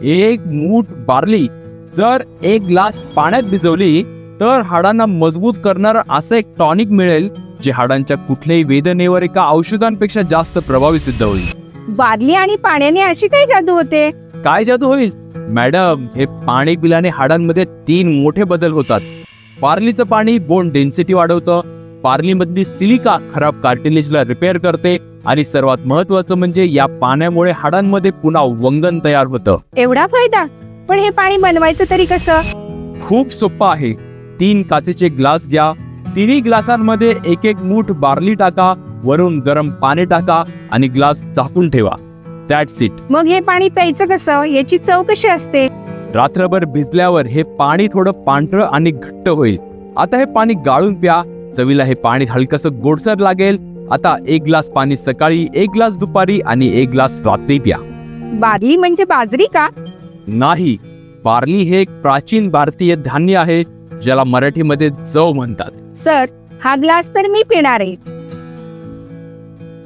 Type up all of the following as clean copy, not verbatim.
एक मूठ बार्ली जर एक ग्लास पाण्यात भिजवली तर हाडांना मजबूत करणारं असं एक टॉनिक मिळेल, जे हाडांच्या कुठल्याही वेदनेवर एका औषधांपेक्षा जास्त प्रभावी सिद्ध होईल. बादली आणि पाण्याने अशी काय जादू होते? काय जादू होईल मॅडम? हे पाणी पिल्याने हाडांमध्ये 3 मोठे बदल होतात. पार्लीचं पाणी बोन डेन्सिटी वाढवतं, पार्ली मधली सिलिका खराब कार्टिलेजला रिपेअर करते, आणि सर्वात महत्वाचं म्हणजे या पाण्यामुळे हाडांमध्ये पुन्हा वंगण तयार होतं. एवढा फायदा? पण हे पाणी बनवायचं तरी कसं? खूप सोपं आहे. 3 काचेचे ग्लास घ्या, 3 ग्लासांमध्ये एक एक मूठ बार्ली टाका, वरून गरम पाणी टाका आणि ग्लास झाकून ठेवा. That's it. मग हे पाणी प्यायचं कसं? याची चव कशी असते? रात्रभर भिजल्यावर हे पाणी थोडं पांढरं आणि घट्ट होईल. आता हे पाणी गाळून प्या. चवीला हे पाणी हलकसं गोडसर लागेल. आता 1 ग्लास पाणी सकाळी, 1 ग्लास दुपारी आणि 1 ग्लास रात्री प्या. बार्ली म्हणजे बाजरी का? नाही, बार्ली हे एक प्राचीन भारतीय धान्य आहे, ज्याला मराठीमध्ये जव म्हणतात. सर, हा ग्लास तर मी पिणार आहे.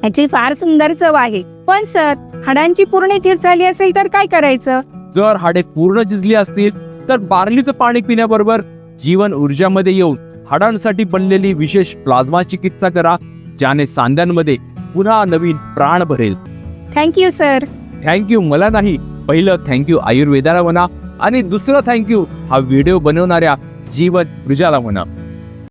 याची फार सुंदर चव आहे. पण सर, हाडांची पूर्ण झीज झाली असेल तर काय करायचं? जर हाडे पूर्ण झिजली असतील तर बार्लीचं पाणी पिण्याबरोबर जीवन ऊर्जामध्ये येऊन हाडांसाठी बनलेली विशेष प्लाझ्मा चिकित्सा करा, ज्याने सांध्यांमध्ये पुन्हा नवीन प्राण भरेल. Thank you sir. थँक्यू मला नाही, पहिलं थँक्यू आयुर्वेदाला म्हणा आणि दुसरं थँक्यू हा व्हिडिओ बनवणाऱ्या जीवन ऊर्जाला म्हणा.